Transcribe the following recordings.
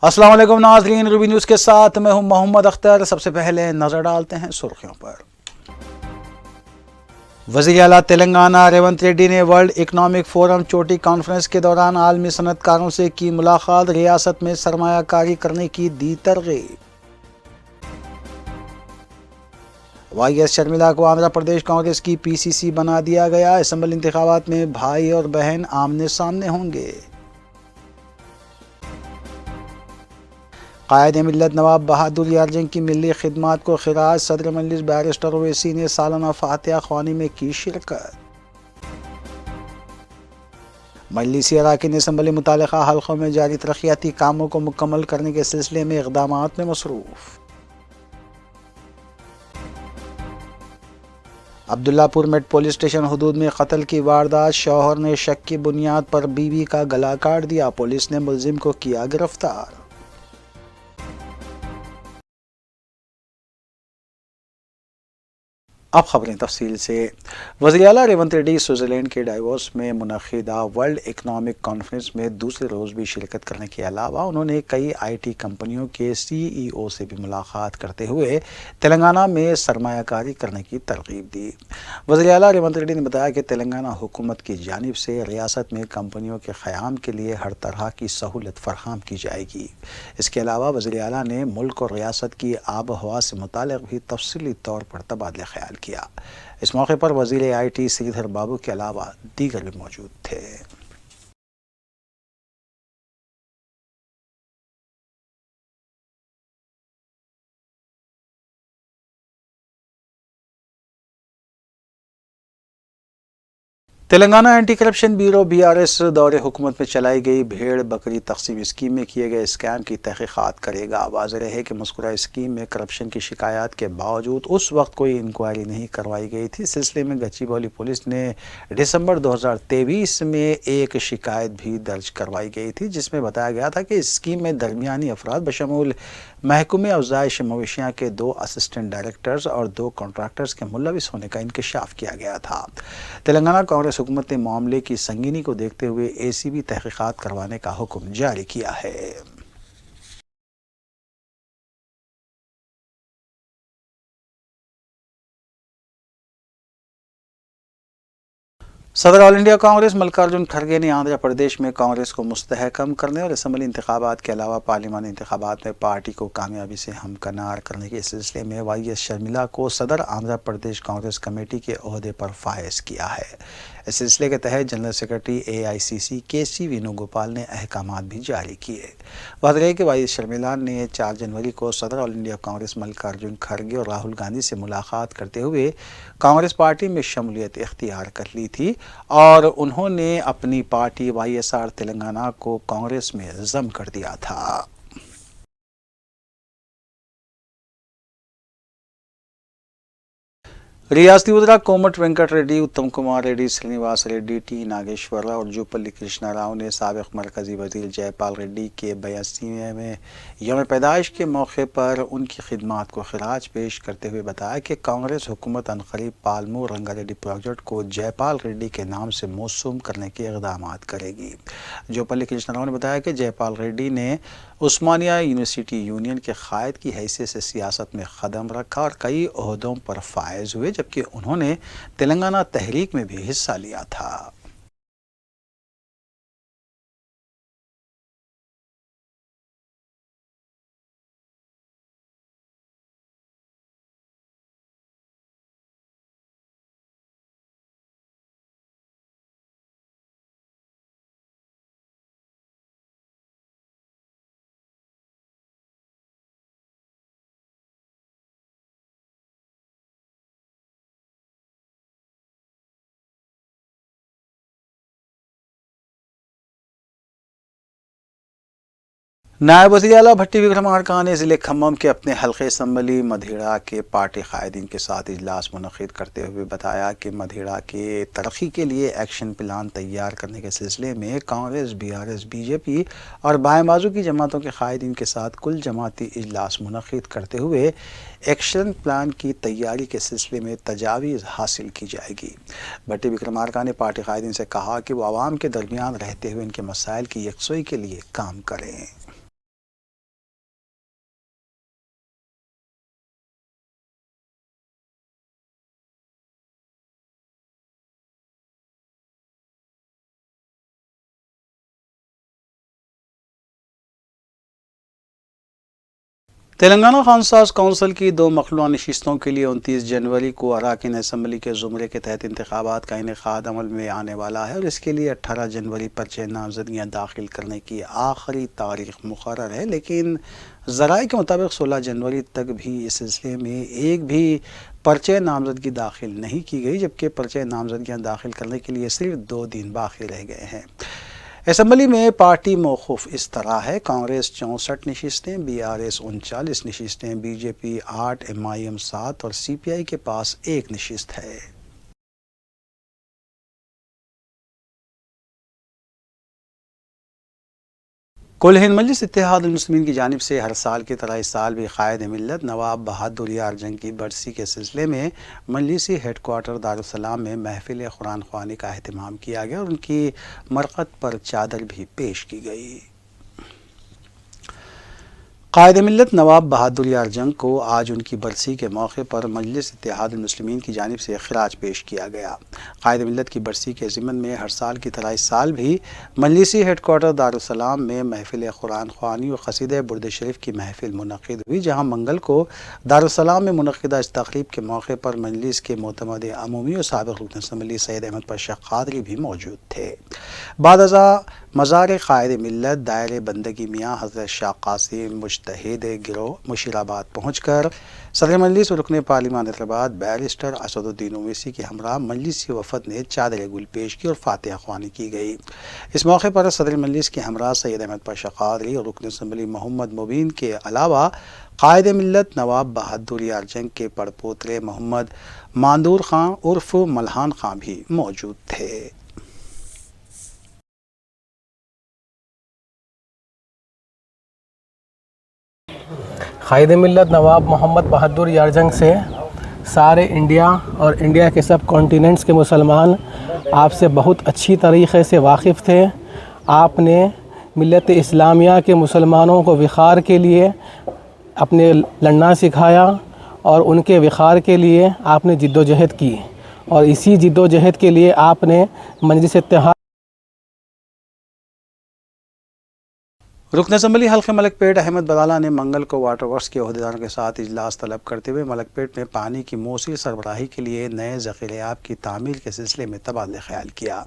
अस्सलाम वालेकुम नाज़रीन, रूबी न्यूज़ के साथ मैं हूं मोहम्मद अख्तर। सबसे पहले नजर डालते हैं सुर्खियों पर। वज़ीर आला तेलंगाना रेवंत रेड्डी ने वर्ल्ड इकनॉमिक फोरम चोटी कॉन्फ्रेंस के दौरान आलमी सनतकारों से की मुलाकात, रियासत में सरमायाकारी करने की दी तरगीब। YS शर्मिला को आंध्र प्रदेश कांग्रेस की PCC बना दिया गया। असम्बली इंतखाबात में भाई और बहन आमने सामने होंगे। कायद मिल्लत नवाब बहादुर यार जंग की मिली खिदमात को खिराज, सदर मजलिस बैरिस्टर ओवैसी ने सालाना फातिहा ख्वानी में की शिरकत। मजलिसी अरकान असम्बली मुतालिका हल्कों में जारी तरक्याती कामों को मुकम्मल करने के सिलसिले में इक़दामात में मसरूफ़। अब्दुल्लापुर मेट पुलिस स्टेशन हदूद में कत्ल की वारदात, शौहर ने शक की बुनियाद पर बीवी का गला काट दिया, पुलिस ने मुलजिम को किया गिरफ्तार। अब खबरें तफसील से। वज़ीर आला रेवंत रेड्डी स्विट्ज़रलैंड के डावोस में मुनक़िदा वर्ल्ड इकनॉमिक कॉन्फ्रेंस में दूसरे रोज़ भी शिरकत करने के अलावा उन्होंने कई IT कंपनियों के CEO से भी मुलाकात करते हुए तेलंगाना में सरमायाकारी करने की तरगीब दी। वज़ीर आला रेवंत रेड्डी ने बताया कि तेलंगाना हुकूमत की जानिब से रियासत में कंपनियों के क़याम के लिए हर तरह की सहूलत फराहम की जाएगी। इसके अलावा वज़ीर आला ने मुल्क और रियासत की आब हवा से मुताल्लिक़ भी तफसीली तौर पर तबादला ख्याल किया। इस मौके पर वज़ीर IT श्रीधर बाबू के अलावा दीगर भी मौजूद थे। Telangana anti corruption bureau BRS दौरे हुकूमत में चलाई गई भेड़ बकरी तकसीम स्कीम में किए गए स्कैम की तहकीकात करेगा। वाज़ेह है कि मज़कूरा स्कीम में करप्शन की शिकायत के बावजूद उस वक्त कोई इंक्वायरी नहीं करवाई गई थी। इस सिलसिले में गच्चीबौली पुलिस ने दिसंबर 2023 में एक शिकायत भी दर्ज करवाई गई थी, जिसमें बताया गया था कि इस स्कीम में दरमियानी अफराद बशमूल महकमे अफजाइश मवेशियाँ के 2 असिस्टेंट डायरेक्टर्स और 2 कॉन्ट्रैक्टर्स के मुलविस होने का इंकशाफ किया गया था। तेलंगाना कांग्रेस हुकूमत ने मामले की संगीनी को देखते हुए ACB तहकीकात करवाने का हुक्म जारी किया है। सदर ऑल इंडिया कांग्रेस मल्लिकार्जुन खड़गे ने आंध्र प्रदेश में कांग्रेस को मुस्तहकम करने और असम्बली इंतखाबात के अलावा पार्लिमानी इंतखाबात में पार्टी को कामयाबी से हमकनार करने के सिलसिले में YS शर्मिला को सदर आंध्र प्रदेश कांग्रेस कमेटी के ओहदे पर फायज किया है। इस सिलसिले के तहत general secretary AICC KC Venugopal ने अहकामात भी जारी किए। वाज़ेह है कि YS शर्मिला ने 4 जनवरी को सदर ऑल इंडिया कांग्रेस मल्लिकार्जुन खड़गे और राहुल गांधी से मुलाकात करते हुए कांग्रेस पार्टी में शमूलियत इख्तियार कर ली थी और उन्होंने अपनी पार्टी YSR तेलंगाना को कांग्रेस में ज़म कर दिया था। रियासती वज़रा कोमट वेंकट रेड्डी, उत्तम कुमार रेड्डी, श्रीनिवास रेड्डी, T नागेश्वर राव और जुपल्ली कृष्णा राव ने साबिक़ मरकज़ी वज़ीर जयपाल रेड्डी के 82वें में यौम पैदाइश के मौके पर उनकी खिदमात को खिराज पेश करते हुए बताया कि कांग्रेस हुकूमत अनक़रीब पालमू रंगारेड्डी प्रोजेक्ट को जयपाल रेड्डी के नाम से मौसूम करने के इक़दामात करेगी। जुपल्ली कृष्णा राव ने बताया कि जयपाल रेड्डी ने उस्मानिया यूनिवर्सिटी यूनियन के क़ायद की हैसियत से सियासत में कदम रखा और कई ओहदों पर फायज हुए, जबकि उन्होंने तेलंगाना तहरीक में भी हिस्सा लिया था। नायब वज़ीर आला भट्टी विक्रमार्का ने ज़िले खम्मम के अपने हल्के असम्बली मधेड़ा के पार्टी कायदीन के साथ इजलास मुनक़िद करते हुए बताया कि मधेड़ा के तरक्की के लिए एक्शन प्लान तैयार करने के सिलसिले में कांग्रेस, BRS, BJP और बाएं बाजू की जमातों के कायदीन के साथ कुल जमाती इजलास मुनक़िद करते हुए एक्शन प्लान की तैयारी के सिलसिले में तजावीज़ हासिल की जाएगी। भट्टी विक्रमार्का ने पार्टी कायदीन से कहा कि वो आवाम के दरमियान रहते हुए इनके मसाइल की यकसुई के लिए काम करें। तेलंगाना खानसास कौंसिल की दो मखलूआ नशिस्तों के लिए 29 जनवरी को अरकान असम्बली के ज़ुमरे के तहत इंतखाबात का इनेकाद अमल में आने वाला है और इसके लिए 18 जनवरी पर्चे नामजदगियाँ दाखिल करने की आखिरी तारीख मुकर्रर है, लेकिन ज़राए के मुताबिक 16 जनवरी तक भी इस सिलसिले में एक भी पर्चे नामजदगी दाखिल नहीं की गई, जबकि पर्चे नामजदगियाँ दाखिल करने के लिए सिर्फ 2 दिन बाकी रह गए हैं। असम्बली में पार्टी मौकूफ इस तरह है: कांग्रेस 64 नशिस्तें, BRS 39 नशिस्तें, BJP 8, MIM 7 और CPI के पास 1 नशिस्त है। कुल हिंद मजलिस इत्तेहादुल मुस्लिमीन की जानिब से हर साल की तरह इस साल भी कायद मिल्लत नवाब बहादुर यार जंग की बरसी के सिलसिले में मजलिसी हेडक्वार्टर दारुस्सलाम में महफिल कुरान ख्वानी का अहतमाम किया गया और उनकी मरकत पर चादर भी पेश की गई। कायद मिल्लत नवाब बहादुर यार जंग को आज उनकी बरसी के मौके पर मजलिस इत्तेहादुल मुस्लिमीन की जानिब से खिराज पेश किया गया। कायद मिल्लत की बरसी के ज़िमन में हर साल की तरह इस साल भी मजलिसी हेडक्वार्टर दारुस्सलाम में महफिल कुरान ख्वानी और क़सीदा बुर्द शरीफ की महफिल मुनक़िद हुई, जहाँ मंगल को दारुस्सलाम में मुनक़िदा इस तक़रीब के मौके पर मजलिस के मोतमद अमूमी और साबिक़ रुकन असम्बली सैयद अहमद पाशा क़ादरी भी मौजूद थे। बाद अज़ा मज़ार कायद मिल्लत दायरे बंदगी मियाँ हज़रत शाह कासिम मुजतहिद गिरोह मुशीराबाद पहुँच कर सदर मजलिस और रुकन पार्लिमान हैदराबाद बैरिस्टर असदुद्दीन ओवैसी के हमरा मजलिसी वफ़द ने चादर गुल पेश की और फातिहा ख्वानी की गई। इस मौके पर सदर मजलिस के हमरा सैयद अहमद पाशा क़ादरी और रुकन असम्बली मोहम्मद मुबीन के अलावा कायद मिल्लत नवाब बहादुर यार जंग के पड़पोतरे मोहम्मद मांदूर खां उर्फ मल्हान खां भी मौजूद थे। कायद मिल्लत नवाब मोहम्मद बहादुर यार जंग से सारे इंडिया और इंडिया के सब कॉन्टिनेंट्स के मुसलमान आपसे बहुत अच्छी तरीक़े से वाकिफ़ थे। आपने मिल्लत इस्लामिया के मुसलमानों को विखार के लिए अपने लड़ना सिखाया और उनके विखार के लिए आपने जिद्दोजहद की और इसी जिद्दोजहद के लिए आपने मजलिस इत्तेहाद रुकन असम्बली हल्के मलकपेट अहमद बदाला ने मंगल को वाटर वर्क्स के अहदेदारों के साथ इजलास तलब करते हुए मलकपेट में पानी की मौसूल सरबराही के लिए नए ज़ख़ीरात की तामीर के सिलसिले में तबादला ख्याल किया।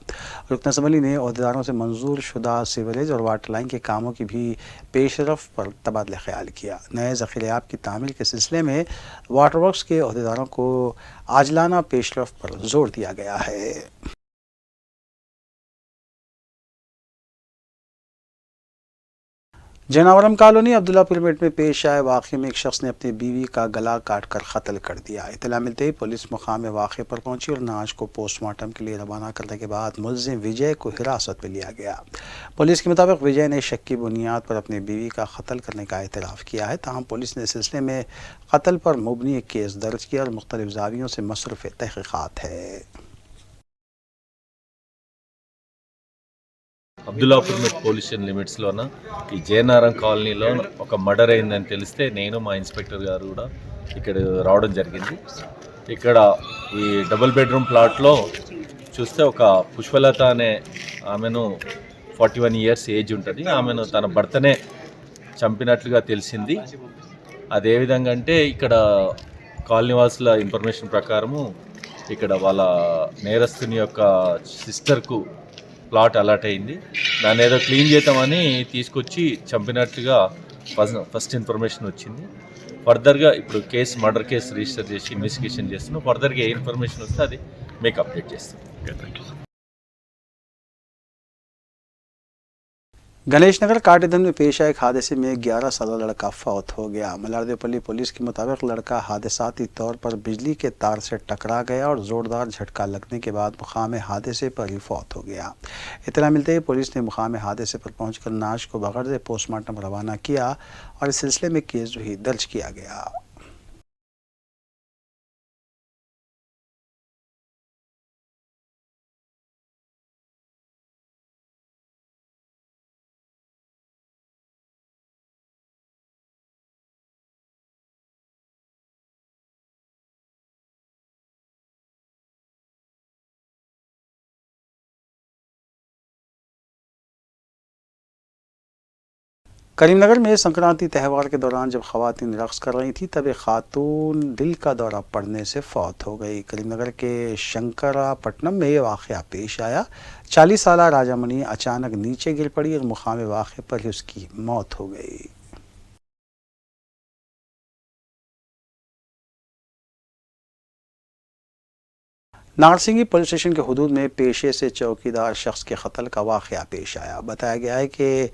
रुकन असम्बली ने अहदेदारों से मंजूर शुदा सीवरेज और वाटर लाइन के कामों की भी पेशरफ पर तबादला ख्याल किया। नए ज़ख़ीरात की तामीर के सिलसिले में वाटर वर्क्स के अहदेदारों को आजलाना पेशरफ पर जोर दिया गया है। जनावरम कॉलोनी अब्दुल्लापुर मेट में पेश आए वाक़े में एक शख्स ने अपनी बीवी का गला काट कर कत्ल कर दिया। इत्तला मिलते ही पुलिस मुकाम वाक़े पर पहुंची और नाश को पोस्टमार्टम के लिए रवाना करने के बाद मुलजिम विजय को हिरासत में लिया गया। पुलिस के मुताबिक विजय ने शक की बुनियाद पर अपनी बीवी का कत्ल करने का एतराफ़ किया है। ताहम पुलिस ने इस सिलसिले में कत्ल पर मुबनी एक केस दर्ज किया और मुख्तलिफ ज़ावियों से मसरूफ़ तहक़ीक़ात है। అబ్దుల్లాపూర్ మెట్ పోలీస్ స్టేషన్ లిమిట్స్లోన ఈ జయనారం కాలనీలో ఒక మర్డర్ అయిందని తెలిస్తే నేను మా ఇన్స్పెక్టర్ గారు కూడా ఇక్కడ రావడం జరిగింది. ఇక్కడ ఈ డబుల్ బెడ్రూమ్ ప్లాట్లో చూస్తే ఒక పుష్పలత అనే ఆమెను 41 ఇయర్స్ ఏజ్ ఉంటుంది. ఆమెను తన భర్తనే చంపినట్లుగా తెలిసింది. అదే విధంగా అంటే ఇక్కడ కాలనీ వాసుల ఇన్ఫర్మేషన్ ప్రకారము ఇక్కడ వాళ్ళ నేరస్తుని యొక్క సిస్టర్కు ప్లాట్ అలాట్ అయింది. దాన్ని ఏదో క్లీన్ చేద్దామని తీసుకొచ్చి చంపినట్లుగా ఫస్ట్ ఇన్ఫర్మేషన్ వచ్చింది. ఫర్దర్గా ఇప్పుడు మర్డర్ కేసు రిజిస్టర్ చేసి ఇన్వెస్టిగేషన్ చేస్తున్నాం. ఫర్దర్గా ఏ ఇన్ఫర్మేషన్ వస్తే అది మీకు అప్డేట్ చేస్తాం. Thank you. गणेश नगर काटेधन में पेश आए एक हादसे में 11 साल लड़का फौत हो गया। मलारदेवपल्ली पुलिस के मुताबिक लड़का हादसाती तौर पर बिजली के तार से टकरा गया और ज़ोरदार झटका लगने के बाद मुकाम हादसे पर ही फौत हो गया। इत्तला मिलते ही पुलिस ने मुकाम हादसे पर पहुंचकर नाश को बगैर पोस्टमार्टम रवाना किया और इस सिलसिले में केस भी दर्ज किया गया। करीमनगर में संक्रांति त्यौहार के दौरान जब खवातीन रक्स कर रही थी तब एक खातून दिल का दौरा पड़ने से फौत हो गई। करीमनगर के शंकरापट्टनम में ये वाक़या पेश आया। 40 साला राजामणि अचानक नीचे गिर पड़ी और मुकाम वाक़े पर ही उसकी मौत हो गई। नारसिंगी पुलिस स्टेशन के हुदूद में पेशे से चौकीदार शख्स के कत्ल का वाक़या पेश आया। बताया गया है कि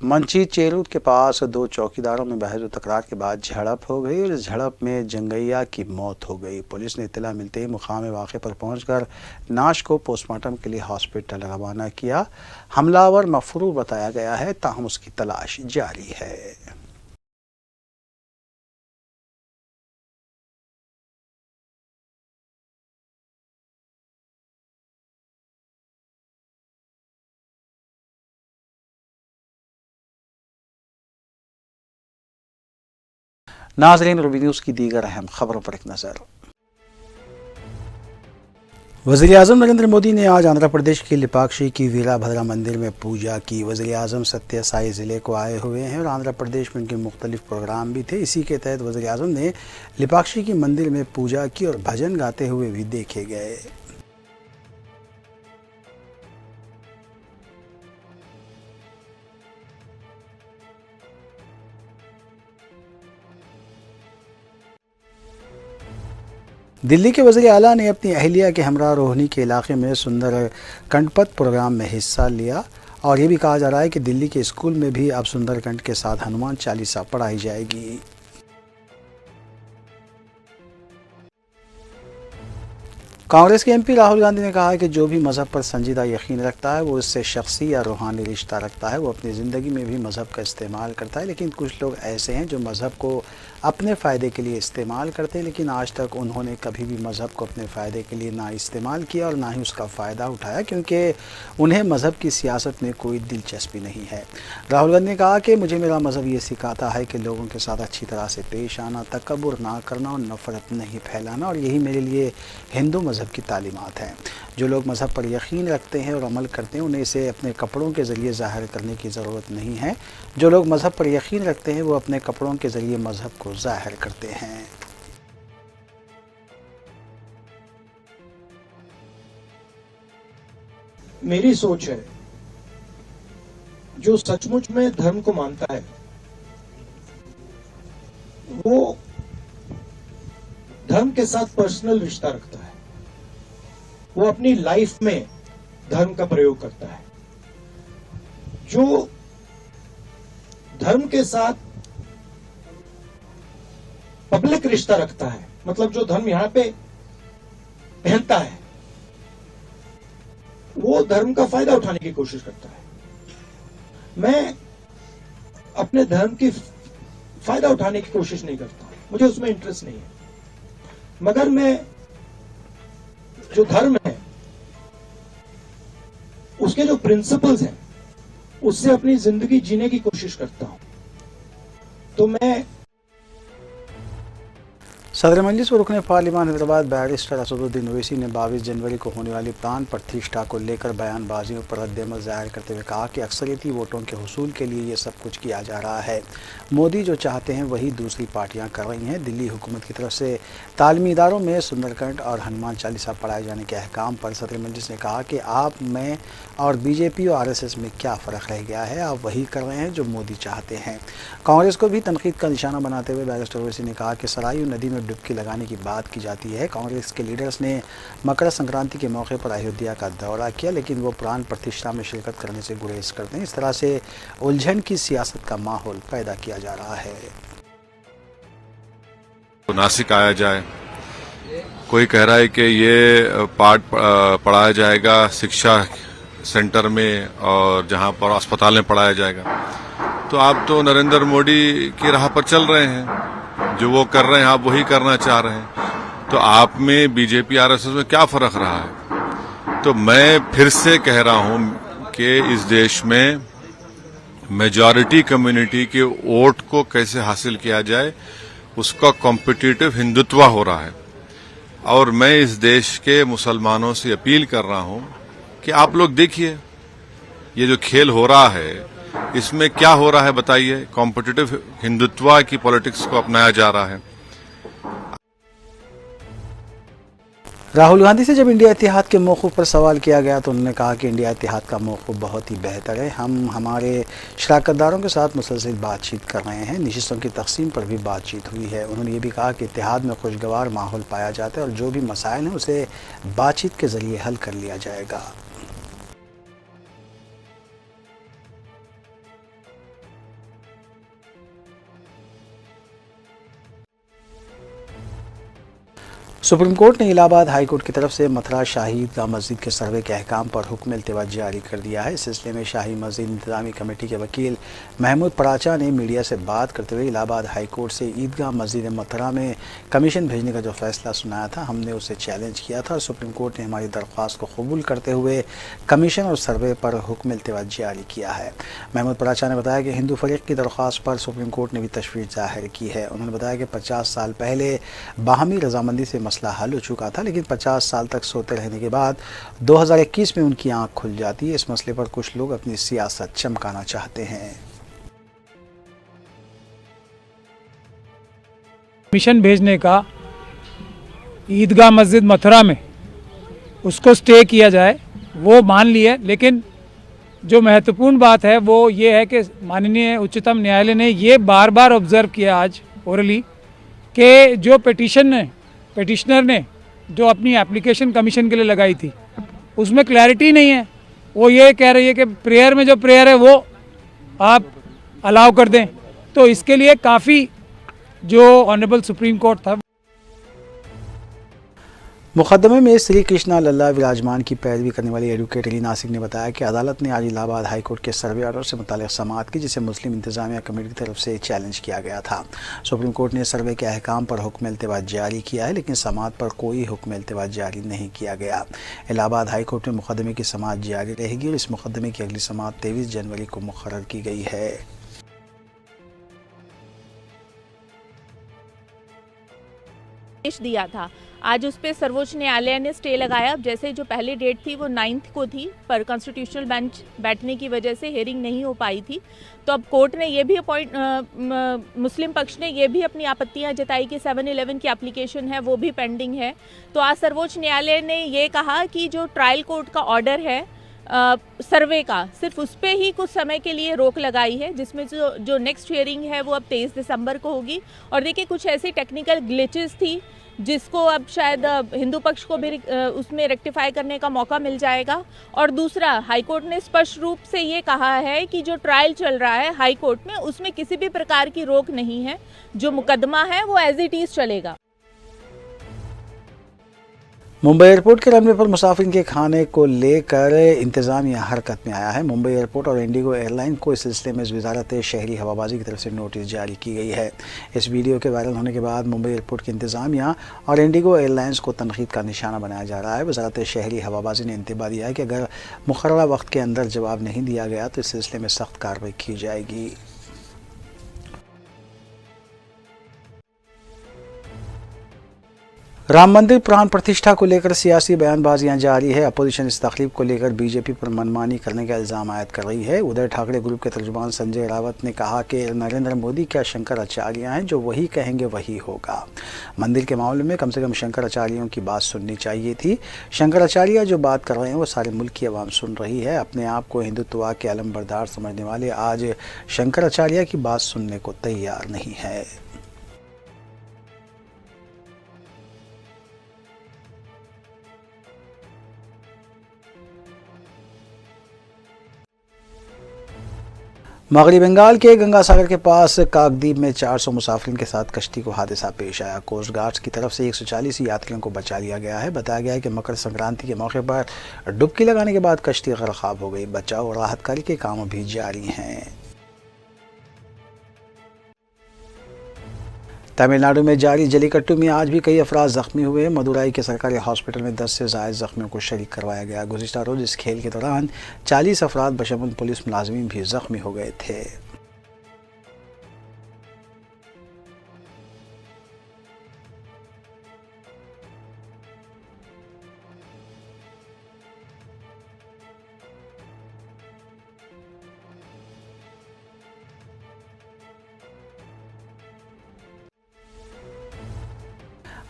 मंची चेरूद के पास दो चौकीदारों में बहस व तकरार के बाद झड़प हो गई और इस झड़प में जंगैया की मौत हो गई। पुलिस ने इत्तला मिलते ही मुकाम वाक़े पर पहुंचकर नाश को पोस्टमार्टम के लिए हॉस्पिटल रवाना किया। हमलावर मफरूर बताया गया है, ताहम उसकी तलाश जारी है। नाज़रीन, रूबी न्यूज़ की दीगर अहम खबरों पर एक नज़र। वज़ीर-ए-आज़म नरेंद्र मोदी ने आज आंध्र प्रदेश के लिपाक्षी की वीराभद्रा मंदिर में पूजा की। वज़ीर-ए-आज़म सत्य साई ज़िले को आए हुए हैं और आंध्र प्रदेश में उनके मुख्तलिफ प्रोग्राम भी थे। इसी के तहत वज़ीर-ए-आज़म ने लिपाक्षी की मंदिर में पूजा की और भजन गाते हुए भी देखे गए। दिल्ली के वज़ीर आला ने अपनी अहलिया के हमरा रोहनी के इलाके में सुंदर कंठपथ प्रोग्राम में हिस्सा लिया और ये भी कहा जा रहा है कि दिल्ली के स्कूल में भी अब सुंदरकांड के साथ हनुमान चालीसा पढ़ाई जाएगी। कांग्रेस के एमपी राहुल गांधी ने कहा है कि जो भी मज़हब पर संजीदा यकीन रखता है वो इससे शख्सी या रूहानी रिश्ता रखता है। वो अपनी ज़िंदगी में भी मज़हब का इस्तेमाल करता है, लेकिन कुछ लोग ऐसे हैं जो मज़हब को अपने फ़ायदे के लिए इस्तेमाल करते हैं, लेकिन आज तक उन्होंने कभी भी मज़हब को अपने फ़ायदे के लिए ना इस्तेमाल किया और ना ही उसका फ़ायदा उठाया, क्योंकि उन्हें मज़हब की सियासत में कोई दिलचस्पी नहीं है। राहुल गांधी ने कहा कि मुझे मेरा मज़हब ये सिखाता है कि लोगों के साथ अच्छी तरह से पेश आना, तकब्बुर ना करना और नफ़रत नहीं फैलाना, और यही मेरे लिए हिंदू मज़हब की तालीमात हैं। जो लोग मज़हब पर यकीन रखते हैं और अमल करते हैं, उन्हें इसे अपने कपड़ों के ज़रिए ज़ाहिर करने की ज़रूरत नहीं है। जो लोग मज़हब पर यकीन रखते हैं वो अपने कपड़ों के ज़रिए मज़हब को ज़ाहिर करते हैं। मेरी सोच है, जो सचमुच में धर्म को मानता है वो धर्म के साथ पर्सनल रिश्ता रखता है, वो अपनी लाइफ में धर्म का प्रयोग करता है। जो धर्म के साथ पब्लिक रिश्ता रखता है, मतलब जो धर्म यहां पे पहनता है, वो धर्म का फायदा उठाने की कोशिश करता है। मैं अपने धर्म की फायदा उठाने की कोशिश नहीं करता, मुझे उसमें इंटरेस्ट नहीं है, मगर मैं जो धर्म है उसके जो प्रिंसिपल्स हैं उससे अपनी जिंदगी जीने की कोशिश करता हूं। तो मैं सदर मजलिस व रुकन पार्लिमान हैदराबाद बैरिस्टर असदुद्दीन ओवैसी ने 22 जनवरी को होने वाली प्राण प्रतिष्ठा को लेकर बयानबाजियों पर रद्द-ए-अमल ज़ाहिर करते हुए कहा कि अक्सरियती वोटों के हुसूल के लिए ये सब कुछ किया जा रहा है। मोदी जो चाहते हैं वही दूसरी पार्टियां कर रही हैं। दिल्ली हुकूमत की तरफ से तालीमी इदारों में सुंदरकांड और हनुमान चालीसा पढ़ाए जाने के अहकाम पर सदर मजलिस ने कहा कि आप में और बीजेपी और आरएसएस में क्या फ़र्क रह गया है, आप वही कर रहे हैं जो मोदी चाहते हैं। कांग्रेस को भी तनकीद का निशाना बनाते हुए बैरिस्टर ओवैसी ने कहा कि सरायू नदी में डुबकी लगाने की बात की जाती है। कांग्रेस के लीडर्स ने मकर संक्रांति के मौके पर अयोध्या का दौरा किया, लेकिन वो प्राण प्रतिष्ठा में शिरकत करने से गुरेज करते हैं। इस तरह से उलझन की सियासत का माहौल पैदा किया जा रहा है। तो नासिक आया जाए, कोई कह रहा है कि ये पाठ पढ़ाया जाएगा शिक्षा सेंटर में और जहां पर अस्पताल में पढ़ाया जाएगा। तो आप तो नरेंद्र मोदी की राह पर चल रहे हैं, जो वो कर रहे हैं आप वही करना चाह रहे हैं। तो आप में बीजेपी आरएसएस में क्या फर्क रहा है? तो मैं फिर से कह रहा हूं कि इस देश में मेजॉरिटी कम्युनिटी के वोट को कैसे हासिल किया जाए, उसका कॉम्पिटिटिव हिंदुत्व हो रहा है। और मैं इस देश के मुसलमानों से अपील कर रहा हूं कि आप लोग देखिए, ये जो खेल हो रहा है इसमें क्या हो रहा है बताइए? कॉम्पिटिटिव हिंदुत्व की पॉलिटिक्स को अपनाया जा रहा है। राहुल गांधी से जब इंडिया इतिहाद के मौक़ूफ़ पर सवाल किया गया तो उन्होंने कहा कि इंडिया इतिहाद का मौक़ूफ़ बहुत ही बेहतर है। हम हमारे शराकतदारों के साथ मुसलसल बातचीत कर रहे हैं। नशिस्तों की तकसीम पर भी बातचीत हुई है। उन्होंने ये भी कहा कि इतिहाद में खुशगवार माहौल पाया जाता है और जो भी मसाइल हैं उसे बातचीत के ज़रिए हल कर लिया जाएगा। सुप्रीम कोर्ट ने इलाहाबाद हाई कोर्ट की तरफ से मथुरा शाही ईदगाह मस्जिद के सर्वे के अहकाम पर हुक्म इल्तिवा जारी कर दिया है। इस सिलसिले में शाही मस्जिद इंतजामी कमेटी के वकील महमूद पराचा ने मीडिया से बात करते हुए इलाहाबाद हाई कोर्ट से ईदगाह मस्जिद मथुरा में कमीशन भेजने का जो फैसला सुनाया था, हमने उसे चैलेंज किया था और सुप्रीम कोर्ट ने हमारी दरख्वास्त को कबूल करते हुए कमीशन और सर्वे पर हुक्म इल्तिवा जारी किया है। महमूद पराचा ने बताया कि हिंदू फरीक की दरख्वास्त पर सुप्रीम कोर्ट ने भी तशवीश जाहिर की है। उन्होंने बताया कि 50 साल पहले बाहमी रजामंदी से मसला हल हो चुका था, लेकिन 50 साल तक सोते रहने के बाद 2021 में उनकी आंख खुल जाती है। इस मसले पर कुछ लोग अपनी सियासत चमकाना चाहते हैं। मिशन भेजने का ईदगाह मस्जिद मथुरा में उसको स्टे किया जाए, वो मान लिया, लेकिन जो महत्वपूर्ण बात है वो ये है कि माननीय उच्चतम न्यायालय ने ये बार बार ऑब्जर्व किया आज ओरली कि जो पेटिशनर ने जो अपनी एप्लीकेशन कमीशन के लिए लगाई थी उसमें क्लैरिटी नहीं है। वो ये कह रही है कि प्रेयर में जो प्रेयर है वो आप अलाउ कर दें, तो इसके लिए काफ़ी जो ऑनरेबल सुप्रीम कोर्ट था मुकदमे में श्री कृष्णा लल्ला विराजमान की पैरवी करने वाली एडवोकेट अली नासिक ने बताया कि अदालत ने आज इलाहाबाद हाई कोर्ट के सर्वे ऑर्डर से मुताल्लिक़ समाअत की, जिसे मुस्लिम इंतजामिया कमेटी की तरफ से चैलेंज किया गया था। सुप्रीम कोर्ट ने सर्वे के अहकाम पर हुक्म इल्तिवा जारी किया है, लेकिन समाअत पर कोई हुक्म इल्तिवा जारी नहीं किया गया। इलाहाबाद हाई कोर्ट में मुकदमे की समाअत जारी रहेगी और इस मुकदमे की अगली समाअत 23 जनवरी को मुकर्रर की गई है। दिया था, आज उस पर सर्वोच्च न्यायालय ने स्टे लगाया। अब जैसे जो पहले डेट थी वो 9 को थी, पर कॉन्स्टिट्यूशनल बेंच बैठने की वजह से हेयरिंग नहीं हो पाई थी, तो अब कोर्ट ने ये भी मुस्लिम पक्ष ने ये भी अपनी आपत्तियां जताई कि 711 की एप्लीकेशन है वो भी पेंडिंग है। तो आज सर्वोच्च न्यायालय ने ये कहा कि जो ट्रायल कोर्ट का ऑर्डर है सर्वे का, सिर्फ उस पर ही कुछ समय के लिए रोक लगाई है, जिसमें जो नेक्स्ट हियरिंग है वो अब 23 दिसंबर को होगी। और देखिए कुछ ऐसी टेक्निकल ग्लिचेस थी जिसको अब शायद हिंदू पक्ष को भी उसमें रेक्टिफाई करने का मौका मिल जाएगा। और दूसरा, हाईकोर्ट ने स्पष्ट रूप से ये कहा है कि जो ट्रायल चल रहा है हाई कोर्ट में उसमें किसी भी प्रकार की रोक नहीं है, जो मुकदमा है वो एज इट इज चलेगा। मुंबई एयरपोर्ट के रनवे पर मुसाफिर के खाने को लेकर इंतजामिया हरकत में आया है। मुंबई एयरपोर्ट और इंडिगो एयरलाइन को इस सिलसिले में वजारत शहरी हवाबाजी की तरफ से नोटिस जारी की गई है। इस वीडियो के वायरल होने के बाद मुंबई एयरपोर्ट की इंतजामिया और इंडिगो एयरलाइंस को तनकीद का निशाना बनाया जा रहा है। वजारत शहरी हवाबाजी ने इंतबा दिया है कि अगर मुकर्ररा वक्त के अंदर जवाब नहीं दिया गया तो इस सिलसिले में सख्त कार्रवाई की जाएगी। राम मंदिर प्राण प्रतिष्ठा को लेकर सियासी बयानबाजियां जारी है। अपोजिशन इस तकलीफ को लेकर बीजेपी पर मनमानी करने का इल्ज़ाम आयद कर रही है। उधर ठाकरे ग्रुप के तर्जुमान संजय रावत ने कहा कि नरेंद्र मोदी क्या शंकराचार्य हैं, जो वही कहेंगे वही होगा। मंदिर के मामले में कम से कम शंकराचार्यों की बात सुननी चाहिए थी। शंकराचार्य जो बात कर रहे हैं वो सारे मुल्क की आवाम सुन रही है। अपने आप को हिंदुत्व के अलमबरदार समझने वाले आज शंकराचार्य की बात सुनने को तैयार नहीं है। मगरबी बंगाल के गंगा सागर के पास काकद्वीप में 400 मुसाफिरों के साथ कश्ती को हादसा पेश आया। कोस्ट गार्ड की तरफ से 140 यात्रियों को बचा लिया गया है। बताया गया है कि मकर संक्रांति के मौके पर डुबकी लगाने के बाद कश्ती गर्काब हो गई। बचाव और राहत कार्य के काम भी जारी हैं। तमिलनाडु में जारी जलीकट्टू में आज भी कई अफराद जख्मी हुए। मदुराई के सरकारी हॉस्पिटल में 10 से ज़ायद जख्मियों को शरीक करवाया गया। गुज़िश्ता रोज़ इस खेल के दौरान 40 अफराद बशमूल पुलिस मुलाजमीन भी जख्मी हो गए थे।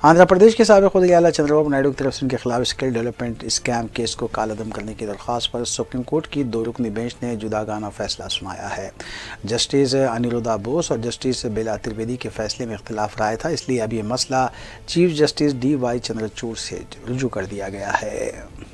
आंध्र प्रदेश के साबिक वज़ीर आला चंद्रबाबू नायडू की तरफ से उनके खिलाफ स्किल डेवलपमेंट स्कैम केस को कालअदम करने की दरख्वास्त पर सुप्रीम कोर्ट की 2 रुकनी बेंच ने जुदागाना फैसला सुनाया है। जस्टिस अनिरुद्धा बोस और जस्टिस बेला त्रिवेदी के फैसले में इख्तिलाफ राय था, इसलिए अब ये मसला चीफ जस्टिस DY चंद्रचूड़ से रुजू कर दिया गया है।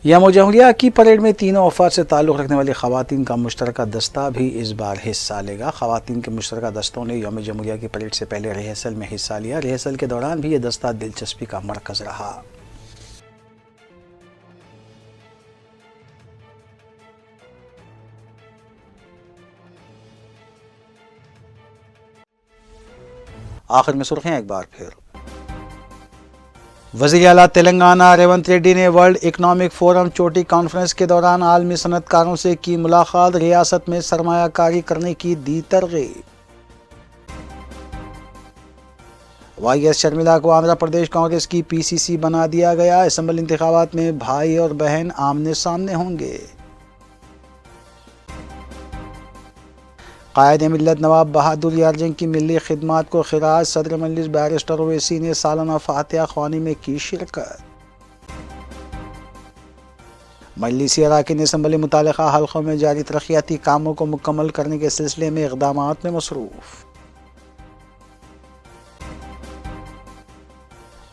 यम जमहूरिया की परेड में तीनों वफात से ताल्लुक़ रखने वाली ख़वातीन का मुश्तरका दस्ता भी इस बार हिस्सा लेगा। ख़वातीन के मुश्तरका दस्तों ने यौम जमहूरिया की परेड से पहले रिहर्सल में हिस्सा लिया। रिहर्सल के दौरान भी ये दस्ता दिलचस्पी का मरकज़ रहा। आखिर में सुर्खियां एक बार फिर। वज़ीर आला तेलंगाना रेवंत रेड्डी ने वर्ल्ड इकनॉमिक फोरम चोटी कॉन्फ्रेंस के दौरान आलमी सनतकारों से की मुलाकात। रियासत में सरमायाकारी करने की दी तरगीब। YS शर्मिला को आंध्र प्रदेश कांग्रेस की PCC बना दिया गया। असेंबली इंतखाबात में भाई और बहन आमने सामने होंगे। कायद मिल्लत नवाब बहादुर यारजंग की मिली खिदमात को खिराज। सदर मजलिस बैरिस्टर ओवैसी ने सालाना फातिहा ख्वानी में की शिरकत। मजलिसी अरकान असेंबली मुतालिका हल्कों में जारी तरक्याती कामों को मुकम्मल करने के सिलसिले में इक़दामात में मसरूफ़।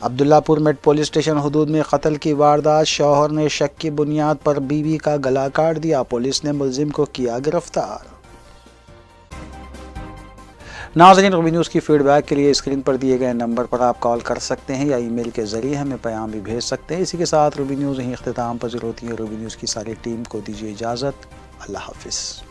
अब्दुल्लापुर मेट पुलिस स्टेशन हुदूद में कत्ल की वारदात। शौहर ने शक की बुनियाद पर बीवी का गला काट दिया। पुलिस ने मुलजिम को किया गिरफ्तार। नाज़रीन, रूबी न्यूज़ की फीडबैक के लिए स्क्रीन पर दिए गए नंबर पर आप कॉल कर सकते हैं या ईमेल के ज़रिए हमें पैगाम भी भेज सकते हैं। इसी के साथ रूबी न्यूज़ यहीं इख्तिताम पज़ीर होती है। रूबी न्यूज़ की सारी टीम को दीजिए इजाज़त। अल्लाह हाफ़िज़।